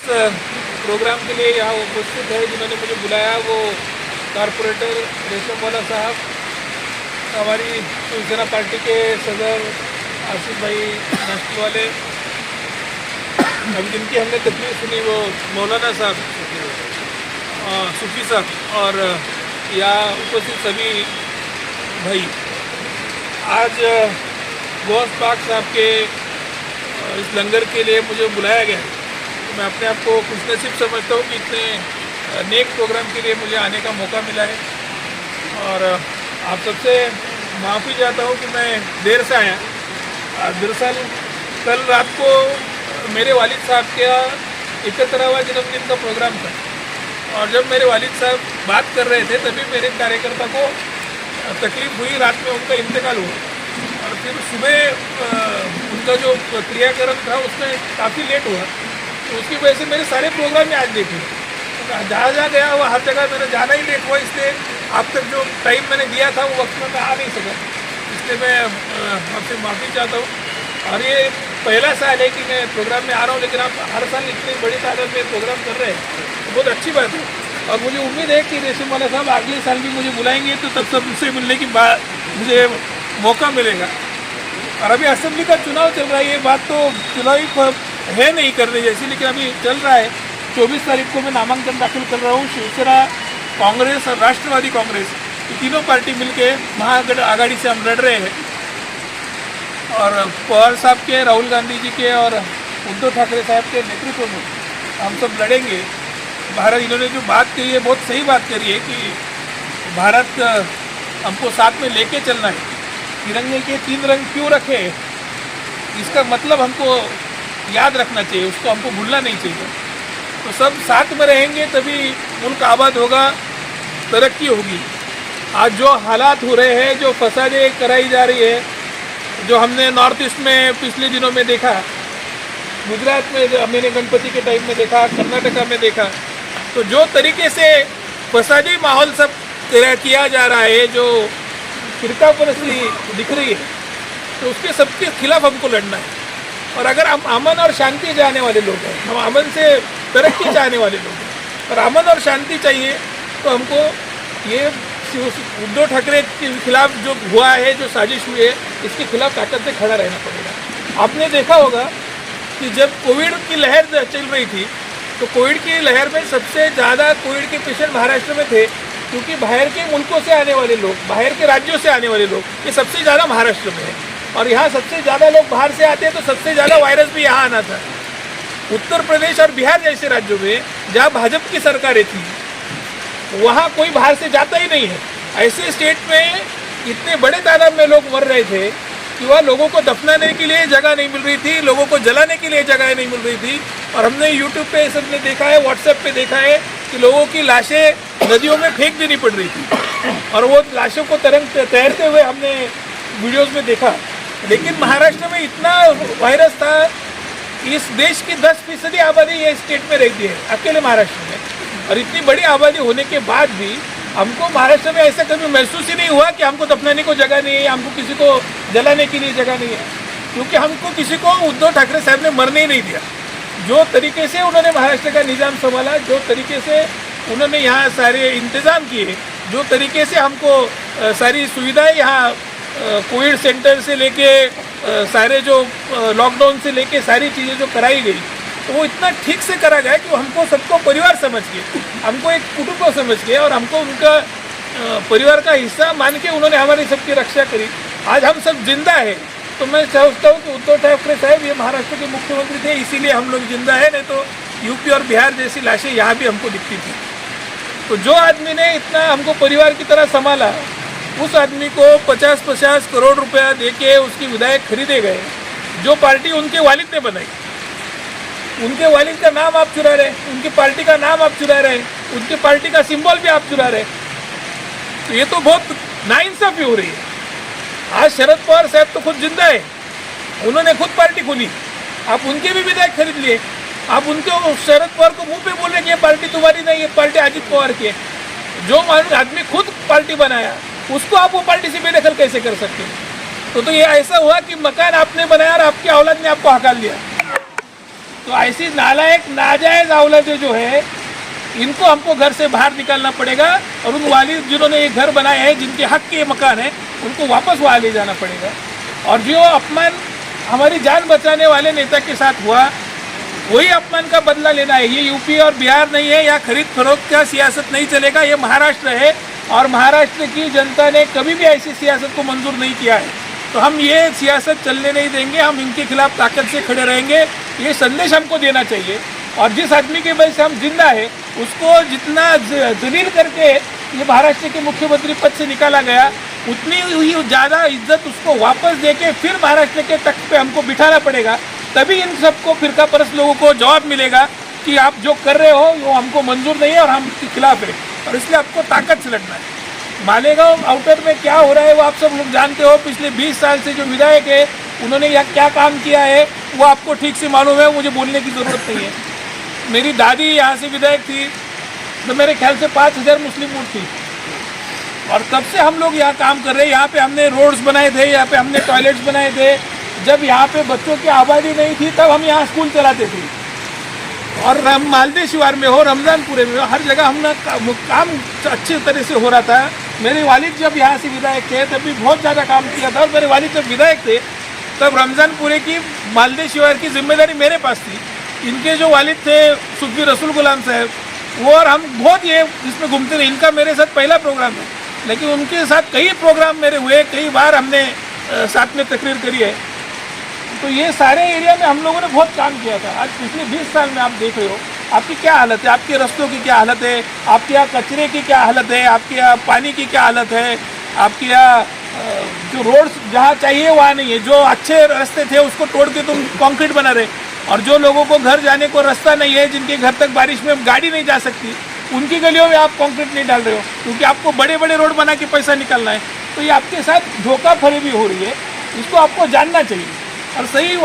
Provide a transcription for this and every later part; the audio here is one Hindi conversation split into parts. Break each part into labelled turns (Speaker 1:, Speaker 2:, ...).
Speaker 1: प्रोग्राम के लिए यहाँ उपस्थित है, जिन्होंने मुझे बुलाया वो कारपोरेटर रेशमवाला साहब, हमारी शिवसेना पार्टी के सदर आसिफ भाई नाश्ती वाले, अभी जिनकी हमने तकलीफ सुनी वो मौलाना साहब सूफी साहब और यहाँ उपस्थित सभी भाई। आज गौस पाक साहब के इस लंगर के लिए मुझे बुलाया गया है। तो मैं अपने आप को खुशनसीब समझता हूँ कि इतने नेक प्रोग्राम के लिए मुझे आने का मौका मिला है। और आप सबसे माफ़ी चाहता हूँ कि मैं देर से आया। दरअसल कल रात को मेरे वालिद साहब का 71वां जन्मदिन का प्रोग्राम था और जब मेरे वालिद साहब बात कर रहे थे तभी मेरे कार्यकर्ता को तकलीफ़ हुई, रात में उनका इंतकाल हुआ और फिर सुबह उनका जो क्रियाक्रम था उसमें काफ़ी लेट हुआ, तो उसकी वजह से मेरे सारे प्रोग्राम में आज देखे। जहाँ जहाँ गया वो हर जगह मेरा जाना ही लेट हुआ, इसलिए आप तक जो टाइम मैंने दिया था वो वक्त में मैं आ नहीं सका, इसलिए मैं आपसे माफ़ी चाहता हूँ। और ये पहला साल है कि मैं प्रोग्राम में आ रहा हूँ, लेकिन आप हर साल इतनी बड़ी तादाद में प्रोग्राम कर रहे हैं तो बहुत अच्छी बात है। और मुझे उम्मीद है कि रेशमवाला साहब अगले साल भी मुझे बुलाएंगे तो तब सबसे मिलने की बात मुझे मौका मिलेगा। और अभी असेंबली का चुनाव चल रहा है, ये बात तो चुनावी है नहीं करने जैसी, लेकिन अभी चल रहा है। 24 तारीख को मैं नामांकन दाखिल कर रहा हूँ। शिवसेना, कांग्रेस और राष्ट्रवादी कांग्रेस ये तीनों पार्टी मिलके महागठ आघाड़ी से हम लड़ रहे हैं और पवार साहब के, राहुल गांधी जी के और उद्धव ठाकरे साहब के नेतृत्व में हम सब लड़ेंगे। भारत, इन्होंने जो बात कही है बहुत सही बात करी है कि भारत हमको साथ में लेके चलना है। तिरंगे के 3 रंग क्यों रखे, इसका मतलब हमको याद रखना चाहिए, उसको हमको भूलना नहीं चाहिए। तो सब साथ में रहेंगे तभी मुल्क आबाद होगा, तरक्की होगी। आज जो हालात हो रहे हैं, जो फसादें कराई जा रही है, जो हमने नॉर्थ ईस्ट में पिछले दिनों में देखा, गुजरात में मैंने गणपति के टाइम में देखा, कर्नाटका में देखा, तो जो तरीके से फसादी माहौल सब किया जा रहा है, जो फिरकापरस्ती दिख रही है, तो उसके सबके खिलाफ हमको लड़ना है। और अगर हम अमन और शांति चाहने वाले लोग हैं, हम अमन से तरक्की चाहने वाले लोग हैं और अमन और शांति चाहिए, तो हमको ये उद्धव ठाकरे के खिलाफ जो हुआ है, जो साजिश हुई है, इसके खिलाफ ताकत से खड़ा रहना पड़ेगा। आपने देखा होगा कि जब कोविड की लहर चल रही थी तो कोविड की लहर में सबसे ज़्यादा कोविड के पेशेंट महाराष्ट्र में थे, क्योंकि बाहर के मुल्कों से आने वाले लोग, बाहर के राज्यों से आने वाले लोग, ये सबसे ज़्यादा महाराष्ट्र में है। और यहाँ सबसे ज़्यादा लोग बाहर से आते हैं तो सबसे ज़्यादा वायरस भी यहाँ आना था। उत्तर प्रदेश और बिहार जैसे राज्यों में जहाँ भाजपा की सरकारें थी, वहाँ कोई बाहर से जाता ही नहीं है। ऐसे स्टेट में इतने बड़े तादाद में लोग मर रहे थे कि वह लोगों को दफनाने के लिए जगह नहीं मिल रही थी, लोगों को जलाने के लिए जगह नहीं मिल रही थी। और हमने यूट्यूब पे सबने देखा है, व्हाट्सएप पे देखा है कि लोगों की लाशें नदियों में फेंक देनी पड़ रही थी और वो लाशों को तैरते हुए हमने वीडियोज़ में देखा। लेकिन महाराष्ट्र में इतना वायरस था, इस देश की 10% आबादी ये स्टेट में रहती है, अकेले महाराष्ट्र में। और इतनी बड़ी आबादी होने के बाद भी हमको महाराष्ट्र में ऐसा कभी महसूस ही नहीं हुआ कि हमको दफनाने को जगह नहीं है, हमको किसी को जलाने के लिए जगह नहीं है, क्योंकि हमको किसी को उद्धव ठाकरे साहब ने मरने ही नहीं दिया। जो तरीके से उन्होंने महाराष्ट्र का निज़ाम संभाला, जो तरीके से उन्होंने यहाँ सारे इंतज़ाम किए, जो तरीके से हमको सारी सुविधाएँ यहाँ कोविड सेंटर से लेके सारे जो लॉकडाउन से लेके सारी चीज़ें जो कराई गई, तो वो इतना ठीक से करा गया कि हमको सबको परिवार समझ के, हमको एक कुटुंब समझ के और हमको उनका परिवार का हिस्सा मान के उन्होंने हमारी सबकी रक्षा करी। आज हम सब जिंदा है, तो मैं समझता हूँ कि उद्धव ठाकरे साहब ये महाराष्ट्र के मुख्यमंत्री थे, इसीलिए हम लोग जिंदा है, नहीं तो यूपी और बिहार जैसी लाशें यहाँ भी हमको दिखती थी। तो जो आदमी ने इतना हमको परिवार की तरह संभाला, उस आदमी को 50-50 करोड़ रुपया देके उसकी विधायक खरीदे गए। जो पार्टी उनके वालिद ने बनाई, उनके वालिद का नाम आप चुरा रहे, उनकी पार्टी का नाम आप चुरा रहे, उनकी पार्टी का सिंबल भी आप चुरा रहे, तो ये तो बहुत नाइंसाफी हो रही है। आज शरद पवार साहब तो खुद जिंदा है, उन्होंने खुद पार्टी खोली, आप उनके भी विधायक खरीद लिए। आप उनके शरद पवार को मुंह पे बोल रहे कि ये पार्टी तुम्हारी नहीं, ये पार्टी अजित पवार की है। जो आदमी खुद पार्टी बनाया उसको आप वो पार्टी से बेदखल कैसे कर सकते हैं? तो ये ऐसा हुआ कि मकान आपने बनाया और आपकी औलाद ने आपको हकाल दिया। तो ऐसी नालायक नाजायज औलादे जो है इनको हमको घर से बाहर निकालना पड़ेगा और उन वालिद जिन्होंने ये घर बनाए हैं, जिनके हक के मकान है, उनको वापस वहाँ ले जाना पड़ेगा। और जो अपमान हमारी जान बचाने वाले नेता के साथ हुआ वही अपमान का बदला लेना है। ये यूपी और बिहार नहीं है, या खरीद फरोख्त का सियासत नहीं चलेगा, ये महाराष्ट्र है और महाराष्ट्र की जनता ने कभी भी ऐसी सियासत को मंजूर नहीं किया है। तो हम ये सियासत चलने नहीं देंगे, हम इनके खिलाफ ताकत से खड़े रहेंगे। ये संदेश हमको देना चाहिए। और जिस आदमी के वजह से हम जिंदा है उसको जितना जलील करके ये महाराष्ट्र के मुख्यमंत्री पद से निकाला गया, उतनी ही ज़्यादा इज्जत उसको वापस देके फिर महाराष्ट्र के तख्त पे हमको बिठाना पड़ेगा। तभी इन सबको फिरका परस्त लोगों को जवाब मिलेगा कि आप जो कर रहे हो वो हमको मंजूर नहीं है और हम इसके खिलाफ है। और इसलिए आपको ताकत से लड़ना है। मालेगांव आउटर में क्या हो रहा है वो आप सब लोग जानते हो। पिछले 20 साल से जो विधायक है उन्होंने यहाँ क्या काम किया है वो आपको ठीक से मालूम है, मुझे बोलने की ज़रूरत नहीं है। मेरी दादी यहाँ से विधायक थी तो मेरे ख्याल से 5000 मुस्लिम वोट थी और तब से हम लोग यहाँ काम कर रहे हैं। यहाँ पे हमने रोड्स बनाए थे, यहाँ पे हमने टॉयलेट्स बनाए थे। जब यहाँ पे बच्चों की आबादी नहीं थी तब हम यहाँ स्कूल चलाते थे। और मालदे शिवार में हो, रमज़ानपुरे में हो, हर जगह हम काम अच्छी तरह से हो रहा था। मेरे वालिद जब यहाँ से विधायक थे तब भी बहुत ज़्यादा काम किया था। और मेरे वालिद जब विधायक थे तब रमज़ानपुरे की मालदे शिवार की जिम्मेदारी मेरे पास थी। इनके जो वालिद थे सुफी रसूल गुलाम साहब, वो और हम बहुत ये इसमें घूमते रहे। इनका मेरे साथ पहला प्रोग्राम है, लेकिन उनके साथ कई प्रोग्राम मेरे हुए, कई बार हमने साथ में तकरीर करी है। तो ये सारे एरिया में हम लोगों ने बहुत काम किया था। आज पिछले 20 साल में आप देख रहे हो आपकी क्या हालत है, आपके रास्तों की क्या हालत है, आपके यहाँ कचरे की क्या हालत है, आपके यहाँ पानी की क्या हालत है, आपके यहाँ जो रोड्स जहाँ चाहिए वहाँ नहीं है। जो अच्छे रास्ते थे उसको तोड़ के तुम कंक्रीट बना रहे। और जो लोगों को घर जाने को रास्ता नहीं है, जिनके घर तक बारिश में गाड़ी नहीं जा सकती, उनकी गलियों में आप कंक्रीट नहीं डाल रहे हो क्योंकि आपको बड़े बड़े रोड बना के पैसा निकालना है। तो ये आपके साथ धोखाधड़ी हो रही है, इसको आपको जानना चाहिए। और सही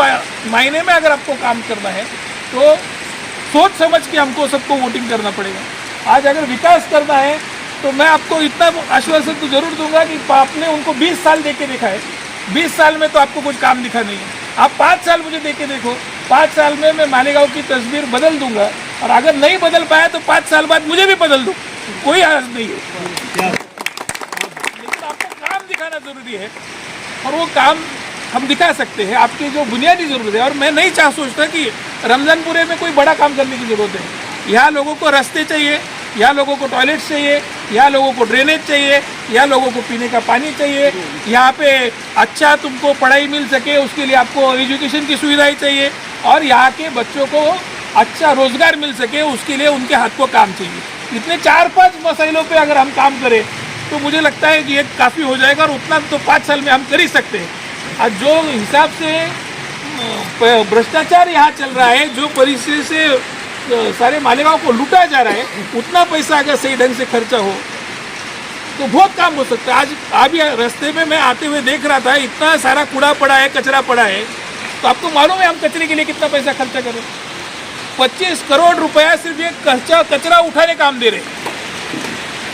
Speaker 1: मायने में अगर आपको काम करना है तो सोच समझ के हमको सबको वोटिंग करना पड़ेगा। आज अगर विकास करना है तो मैं आपको इतना आश्वासन तो जरूर दूंगा कि आपने उनको 20 साल दे के देखा है, 20 साल में तो आपको कुछ काम दिखा नहीं है। आप 5 साल मुझे दे के देखो, 5 साल में मैं मालेगांव की तस्वीर बदल दूंगा। और अगर नहीं बदल पाया तो 5 साल बाद मुझे भी बदल दूँ, कोई हर्ज नहीं है। लेकिन आपको काम दिखाना जरूरी है और वो काम हम दिखा सकते हैं। आपकी जो बुनियादी ज़रूरत है, और मैं नहीं सोचता कि रमज़ानपुरे में कोई बड़ा काम करने की ज़रूरत है। यहाँ लोगों को रास्ते चाहिए, यहाँ लोगों को टॉयलेट चाहिए, यहाँ लोगों को ड्रेनेज चाहिए, यहाँ लोगों को पीने का पानी चाहिए, यहाँ पे अच्छा तुमको पढ़ाई मिल सके उसके लिए आपको एजुकेशन की सुविधाएं चाहिए, और यहाँ के बच्चों को अच्छा रोज़गार मिल सके उसके लिए उनके हाथ को काम चाहिए। इतने 4-5 मसाइलों पे अगर हम काम करें तो मुझे लगता है कि ये काफ़ी हो जाएगा और उतना तो 5 साल में हम कर ही सकते हैं। आज जो हिसाब से भ्रष्टाचार यहाँ चल रहा है, जो परिस्थिति से सारे मालेगांव को लूटा जा रहा है, उतना पैसा अगर सही ढंग से खर्चा हो तो बहुत काम हो सकता है। आज अभी रास्ते में मैं आते हुए देख रहा था, इतना सारा कूड़ा पड़ा है, कचरा पड़ा है। तो आपको मालूम है हम कचरे के लिए कितना पैसा खर्चा करें? 25 करोड़ रुपया सिर्फ ये कचरा उठाने का हम दे रहे हैं।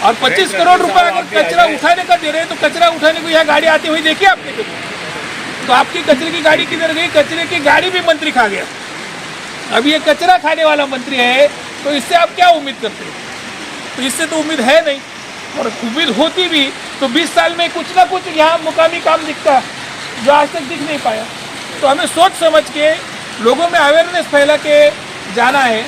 Speaker 1: और 25 करोड़ रुपया अगर कचरा उठाने का दे रहे हैं तो कचरा उठाने को यहाँ गाड़ी आती हुई देखिए आपने कभी? तो आपकी कचरे की गाड़ी किधर गई? कचरे की गाड़ी भी मंत्री खा गया। अब ये कचरा खाने वाला मंत्री है तो इससे आप क्या उम्मीद करते हैं? तो इससे तो उम्मीद है नहीं, और उम्मीद होती भी तो 20 साल में कुछ ना कुछ यहाँ मुकामी काम दिखता जो आज तक दिख नहीं पाया। तो हमें सोच समझ के लोगों में अवेयरनेस फैला के जाना है।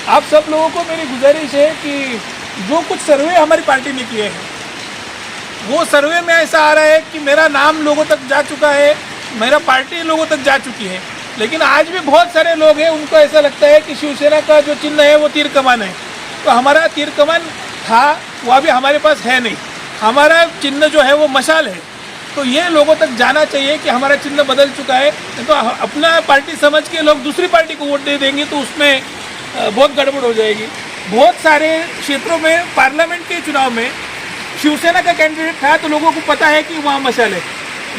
Speaker 1: आप सब लोगों को मेरी गुजारिश है कि जो कुछ सर्वे हमारी पार्टी ने किए हैं वो सर्वे में ऐसा आ रहा है कि मेरा नाम लोगों तक जा चुका है, मेरा पार्टी लोगों तक जा चुकी है। लेकिन आज भी बहुत सारे लोग हैं उनको ऐसा लगता है कि शिवसेना का जो चिन्ह है वो तीर कमान है। तो हमारा तीर कमान था वो अभी हमारे पास है नहीं, हमारा चिन्ह जो है वो मशाल है। तो ये लोगों तक जाना चाहिए कि हमारा चिन्ह बदल चुका है। तो अपना पार्टी समझ के लोग दूसरी पार्टी को वोट दे देंगे तो उसमें बहुत गड़बड़ हो जाएगी। बहुत सारे क्षेत्रों में पार्लियामेंट के चुनाव में शिवसेना का कैंडिडेट था तो लोगों को पता है कि वहाँ मशाल है,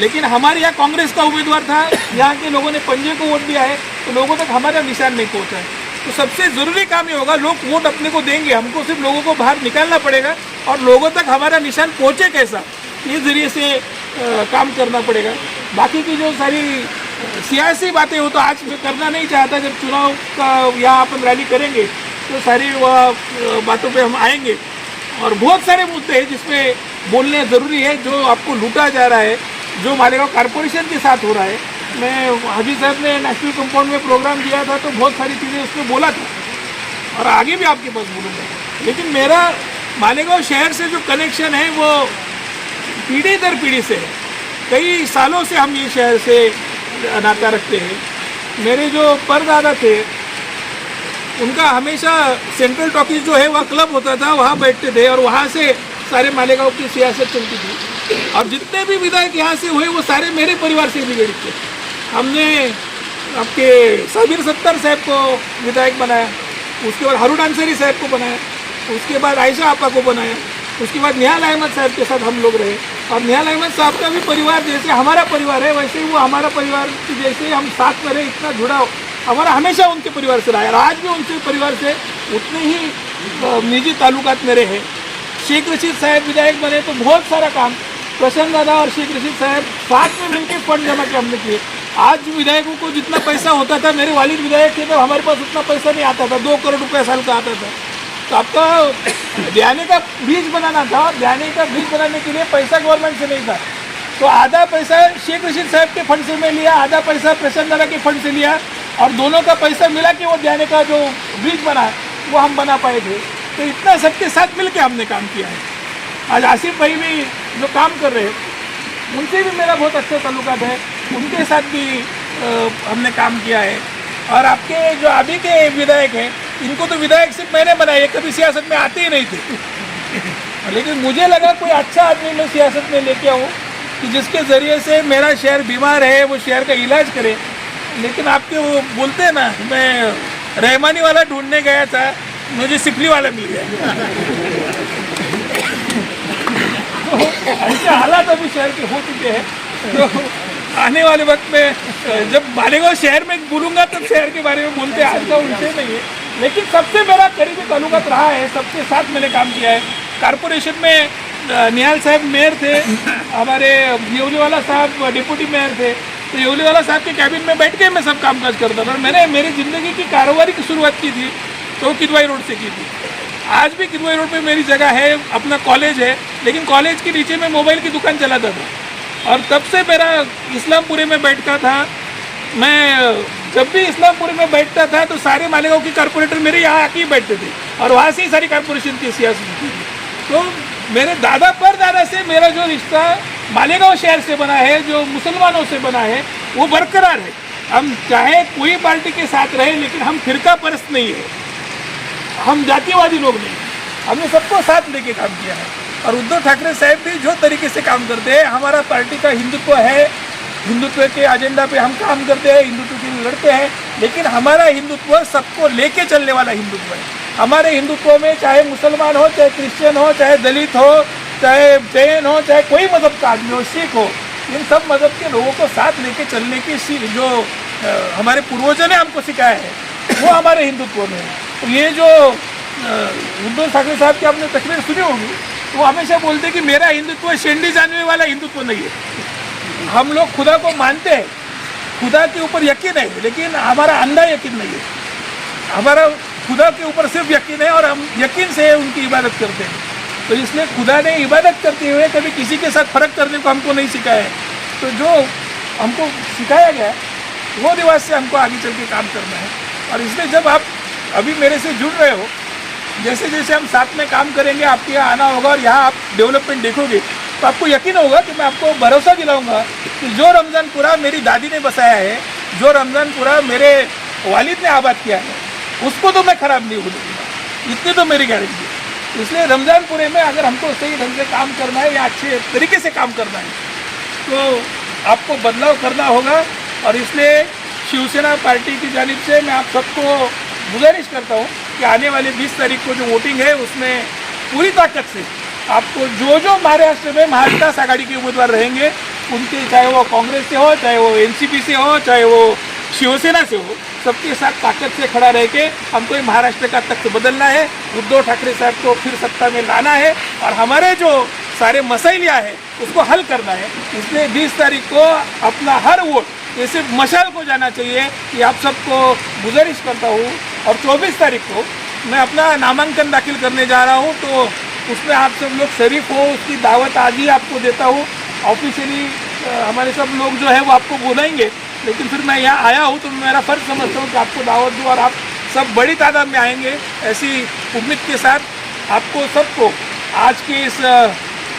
Speaker 1: लेकिन हमारे यहाँ कांग्रेस का उम्मीदवार था, यहाँ के लोगों ने पंजे को वोट दिया है तो लोगों तक हमारा निशान नहीं पहुँचा है। तो सबसे ज़रूरी काम ये होगा, लोग वोट अपने को देंगे, हमको सिर्फ लोगों को बाहर निकालना पड़ेगा और लोगों तक हमारा निशान पहुँचे कैसा, इस जरिए से काम करना पड़ेगा। बाकी की जो सारी सियासी बातें हो तो आज मैं करना नहीं चाहता। जब चुनाव का यहाँ अपन रैली करेंगे तो सारी वह बातों पे हम आएंगे और बहुत सारे मुद्दे हैं जिसमें बोलने ज़रूरी है। जो आपको लूटा जा रहा है, जो मालेगांव कॉरपोरेशन के साथ हो रहा है। मैं हाजी साहब ने नेशनल कंपाउंड में प्रोग्राम दिया था तो बहुत सारी चीज़ें उसमें बोला था और आगे भी आपके पास बोलूँगा। लेकिन मेरा मालेगांव शहर से जो कनेक्शन है वो पीढ़ी दर पीढ़ी से है। कई सालों से हम ये शहर से नाता रखते हैं। मेरे जो परदादा थे उनका हमेशा सेंट्रल टॉकीज जो है वह क्लब होता था, वहाँ बैठते थे और वहाँ से सारे मालेगांव की सियासत चलती थी। और जितने भी विधायक यहाँ से हुए वो सारे मेरे परिवार से बिगड़े थे। हमने आपके साबिर सत्तार साहब को विधायक बनाया, उसके बाद हारून अंसारी साहब को बनाया, उसके बाद आयशा आपा को बनाया, उसके बाद निहाल अहमद साहब के साथ हम लोग रहे। और निहाल अहमद साहब का भी परिवार जैसे हमारा परिवार है वैसे ही वो हमारा परिवार जैसे हम साथ में रहे। इतना जुड़ाव हमारा हमेशा उनके परिवार से रहा है और आज भी उनके परिवार से उतने ही निजी ताल्लुकात मेरे हैं। शेख रशीद साहब विधायक बने तो बहुत सारा काम प्रसन्न दादा और शेख रशीद साहब साथ में मिलकर फंड जमा के हमने किए। आज विधायकों को जितना पैसा होता था, मेरे वालिद विधायक थे तो हमारे पास उतना पैसा नहीं आता था, 2 करोड़ रुपये साल का आता था। तो आपका ब्याने का ब्रिज बनाना था, ब्याने का ब्रिज बनाने के लिए पैसा गवर्नमेंट से नहीं था तो आधा पैसा शेख रशीद साहब के फंड से मैं लिया, आधा पैसा प्रसन्न दादा के फंड से लिया और दोनों का पैसा मिला कि वो ब्याने का जो ब्रिज बना वो हम बना पाए थे। तो इतना सबके साथ मिल के हमने काम किया है। आज आसिफ भाई भी जो काम कर रहे हैं उनसे भी मेरा बहुत अच्छा ताल्लुकात है, उनके साथ भी हमने काम किया है। और आपके जो अभी के विधायक हैं इनको तो विधायक सिर्फ मैंने बनाए, कभी सियासत में आते ही नहीं थे। लेकिन मुझे लगा कोई अच्छा आदमी मैं सियासत में लेके आऊँ कि जिसके ज़रिए से मेरा शहर बीमार है वो शहर का इलाज करे। लेकिन आपके वो बोलते हैं ना, मैं रहमानी वाला ढूंढने गया था, मुझे सिकली वाला मिल गया। तो ऐसे हालात अभी शहर के हो चुके हैं। तो आने वाले वक्त में जब मालेगांव शहर में बोलूँगा तब शहर के बारे में बोलते हैं, आज का उनसे नहीं है। लेकिन सबसे मेरा करीबी ताल्लुकात रहा है, सबके साथ मैंने काम किया है। कॉरपोरेशन में निहाल साहब मेयर थे, हमारे येवलीवाला साहब डिप्टी मेयर थे। तो येवलीवाला साहब के कैबिन में बैठ के मैं सब कामकाज करता था। मैंने मेरी ज़िंदगी की कारोबारी की शुरुआत की थी तो किदवाई रोड से की थी। आज भी किदवाई रोड पे मेरी जगह है, अपना कॉलेज है, लेकिन कॉलेज के नीचे मैं मोबाइल की दुकान चलाता था। और तब से मेरा इस्लामपुरी में बैठता था। मैं जब भी इस्लामपुरी में बैठता था तो सारे मालेगांव के कारपोरेटर मेरे यहाँ आके ही बैठते थे और वहाँ से ही सारी कारपोरेशन की सियासत थी। तो मेरे दादा पर दादा से मेरा जो रिश्ता मालेगांव शहर से बना है, जो मुसलमानों से बना है, वो बरकरार है। हम चाहे कोई पार्टी के साथ रहे लेकिन हम फिरका परस्त नहीं है, हम जातिवादी लोग नहीं, हमने सबको साथ लेके काम किया है। और उद्धव ठाकरे साहब भी जो तरीके से काम करते हैं, हमारा पार्टी का हिंदुत्व है, हिंदुत्व के एजेंडा पे हम काम करते हैं, हिंदुत्व के लिए लड़ते हैं, लेकिन हमारा हिंदुत्व सबको लेके चलने वाला हिंदुत्व है। हमारे हिंदुत्व में चाहे मुसलमान हो, चाहे क्रिश्चियन हो, चाहे दलित हो, चाहे जैन हो, चाहे कोई मज़हब का आदमी हो, सिख हो, इन सब मज़हब के लोगों को साथ लेके चलने की जो हमारे पूर्वजों ने हमको सिखाया है वो हमारे हिंदुत्व में है। तो ये जो उद्धव ठाकरे साहब की आपने तकरीर सुनी होगी, वो हमेशा बोलते कि मेरा हिंदुत्व शेंडी जानने वाला हिंदुत्व नहीं है। हम लोग खुदा को मानते हैं, खुदा के ऊपर यकीन है, लेकिन हमारा अंधा यकीन नहीं है। हमारा खुदा के ऊपर सिर्फ यकीन है और हम यकीन से उनकी इबादत करते हैं। तो इसलिए खुदा ने इबादत करते हुए कभी किसी के साथ फ़र्क करने को हमको नहीं सिखाया है। तो जो हमको सिखाया गया वो रिवाज से हमको आगे चल के काम करना है। और इसलिए जब आप अभी मेरे से जुड़ रहे हो, जैसे जैसे हम साथ में काम करेंगे, आपके यहाँ आना होगा और यहाँ आप डेवलपमेंट देखोगे तो आपको यकीन होगा कि मैं आपको भरोसा दिलाऊंगा कि जो रमज़ानपुरा मेरी दादी ने बसाया है, जो रमज़ानपुरा मेरे वालिद ने आबाद किया है, उसको तो मैं ख़राब नहीं होने दूँगा, इतनी तो मेरी गारंटी है। इसलिए रमज़ानपुरे में अगर हमको सही ढंग से काम करना है या अच्छे तरीके से काम करना है तो आपको बदलाव करना होगा। और इसलिए शिवसेना पार्टी की जानिब से मैं आप सबको गुजारिश करता हूँ कि आने वाली 20 तारीख को जो वोटिंग है उसमें पूरी ताकत से आपको जो महाराष्ट्र में महाविकास आघाड़ी के उम्मीदवार रहेंगे उनके, चाहे वो कांग्रेस से हो, चाहे वो एनसीपी से हो, चाहे वो शिवसेना से हो, सबके साथ ताकत से खड़ा रह के हमको महाराष्ट्र का तख्त बदलना है, उद्धव ठाकरे साहब को फिर सत्ता में लाना है और हमारे जो सारे मसइलिया है उसको हल करना है। इसलिए 20 तारीख को अपना हर वोट ये सिर्फ मशाल को जाना चाहिए कि आप सबको गुजारिश करता हूँ। और 24 तारीख को मैं अपना नामांकन दाखिल करने जा रहा हूँ, तो उसमें आप सब लोग शरीफ हो, उसकी दावत आज ही आपको देता हूँ। ऑफिशियली हमारे सब लोग जो है वो आपको बुलाएंगे, लेकिन फिर मैं यहाँ आया हूँ तो मेरा फ़र्ज समझता हूँ कि आपको दावत दूँ और आप सब बड़ी तादाद में आएंगे। ऐसी उम्मीद के साथ आपको सबको आज के इस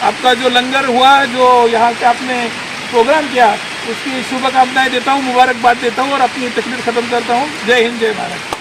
Speaker 1: आपका जो लंगर हुआ, जो यहाँ पे आपने प्रोग्राम किया, उसकी शुभकामनाएं देता हूँ, मुबारकबाद देता हूँ और अपनी तकरीर ख़त्म करता हूँ। जय हिंद, जय भारत।